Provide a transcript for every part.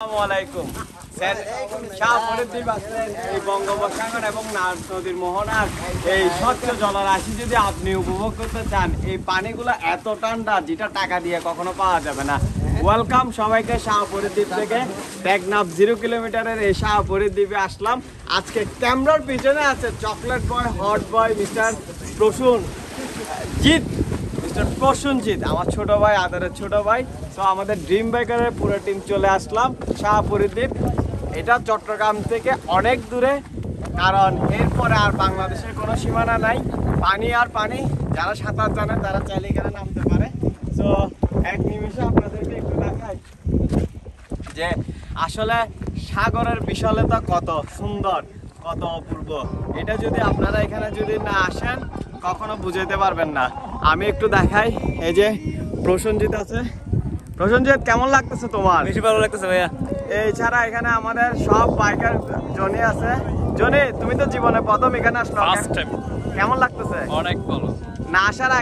আসসালামু স্যার শাহপরীদ্বীপ আসলেন এই বঙ্গোপসাগর এবং নাগ নদীর মোহনার এই স্বচ্ছ জলরাশি যদি আপনি উপভোগ করতে চান, এই পানিগুলো এত ঠান্ডা যেটা টাকা দিয়ে কখনো পাওয়া যাবে না। ওয়েলকাম সবাইকে শাহপরীদ্বীপ থেকে। টেকনাফ 0 কিলোমিটারের এই শাহপরীদ্বীপে আসলাম। আজকে ক্যামেরার পিছনে আছে chocolate boy, hot boy mister Prasunjit, আমার ছোট ভাই, আদরের ছোট ভাই। তো আমাদের ড্রিম বাইকারের পুরো টিম চলে আসলাম শাহপরীদ্বীপ। এটা চট্টগ্রাম থেকে অনেক দূরে, কারণ এরপরে আর বাংলাদেশের কোনো সীমানা নাই। পানি আর পানি, যারা সাঁতার জানে তারা চাইলে এখানে নামতে পারে। তো এক নিমিষে আপনাদেরকে একটু দেখাই যে আসলে সাগরের বিশালতা কত সুন্দর, কত অপূর্ব। এটা যদি আপনারা এখানে যদি না আসেন কখনো বুঝাইতে পারবেন না। আমি একটু দেখাই, এই যে প্রসেনজিৎ আছে। প্রসেনজিৎ, কেমন লাগতেছে তোমার? বেশি ভালো লাগতেছে ভাইয়া। এছাড়া এখানে আমাদের সব বাইকার জনি আছে। জনি, তুমি তো জীবনে প্রথম এখানে আসলো, ফার্স্ট টাইম। কেমন লাগতেছে? অনেক ভালো। না আসার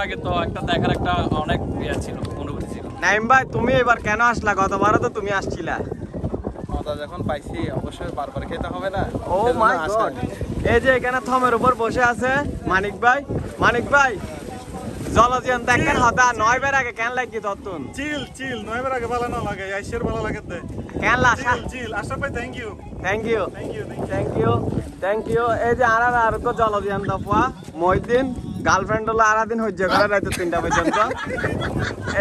আগে তো একটা দেখার একটা অনেক ছিল, অনুভূতি ছিল। নাইম ভাই, তুমি এবার কেন আসলা? গতবারও তো তুমি আসছিলা। মজা যখন পাইছি অবশ্যই বারবার খেতে হবে না। ও মাই গড, এই যে এখানে থমের উপর বসে আছে মানিক ভাই। মানিক ভাই, জলজিয়ান দেখেন হতা 9 বার আগে কেন লাগি ততুন? চিল 9 বার আগে ভালো না লাগে, আইশের ভালো লাগে দে। কেন লাসা? চিল আশরাফ ভাই, থ্যাংক ইউ। এই যে আর তো জলজিয়ান দফা মহিদিন গার্লফ্রেন্ড হলো আরাদিন হজ্জ করে রাত 3টা পর্যন্ত।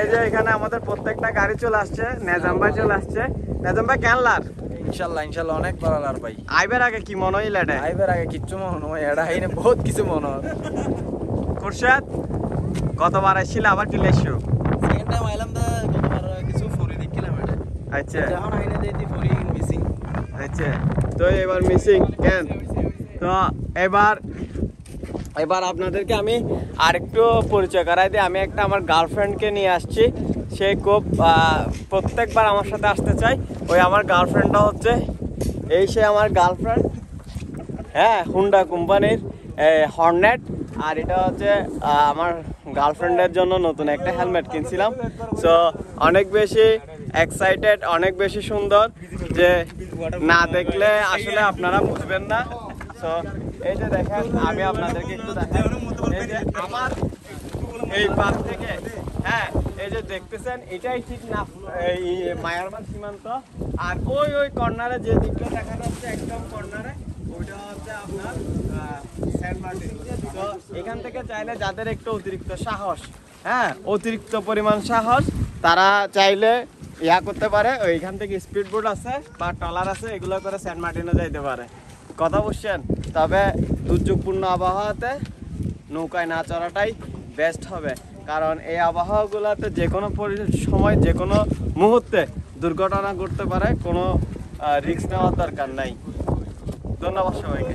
এই যে এখানে আমাদের প্রত্যেকটা গাড়ি চলে আসছে। নেজাম ভাই চলে আসছে। নেজাম ভাই কেন লার? ইনশাআল্লাহ অনেক ভালো লার ভাই। আইবার আগে কি মনে হইল? আইবার আগে কিচ্ছু মনে হয়, এটা হাইনে বহুত কিছু মনে হয়। খুরশেদ, কতবার আসছিল, আবার কি লেছো? সেকেন্ড টাইম আইলাম দা, কতবার কিছু ফরি দেখিলাম এটা। আচ্ছা, যখন আইনে দেইতি ফরি মিসিং। আচ্ছা, তো এবার মিসিং কেন? তো এবার আপনাদেরকে আমি আরেকটু পরিচয় করাই দিই। আমি একটা আমার গার্লফ্রেন্ডকে নিয়ে আসছি। সে খুব প্রত্যেকবার আমার সাথে আসতে চাই। ওই আমার গার্লফ্রেন্ডটা হচ্ছে সে আমার গার্লফ্রেন্ড। হ্যাঁ, হুন্ডা কোম্পানির হর্নেট। আর এটা হচ্ছে আমার গার্লফ্রেন্ডের জন্য নতুন একটা হেলমেট কিনছিলাম। সো অনেক বেশি এক্সাইটেড, অনেক বেশি সুন্দর, যে না দেখলে আসলে আপনারা বুঝবেন না। সো এই যে দেখেন, আমি আপনাদেরকে একটু দেখাই, এই যে আমার এই পাশ থেকে, হ্যাঁ, এই যে দেখতেছেন, এটাই ঠিক না এই মায়ারমান সীমান্ত। আর ওই কর্নারে যে দিকটা দেখা যাচ্ছে, একদম কর্নারে, ওইটা হচ্ছে আপনার সেন্ট মার্টিন। তো এখান থেকে চাইলে যাদের একটু অতিরিক্ত সাহস, হ্যাঁ, অতিরিক্ত পরিমাণ সাহস, তারা চাইলে করতে পারে। ওইখান থেকে স্পিড বোট আছে বা ট্রলার আছে, এগুলো করে সেন্ট মার্টিনে যাইতে পারে। কথা বুঝছেন? তবে দুর্যোগপূর্ণ আবহাওয়াতে নৌকায় না চড়াটাই বেস্ট হবে, কারণ এই আবহাওয়াগুলোতে যে কোনো সময়, যে কোনো মুহূর্তে দুর্ঘটনা ঘটতে পারে। কোনো রিস্ক নেওয়ার দরকার নাই। ধন্যবাদ সবাইকে।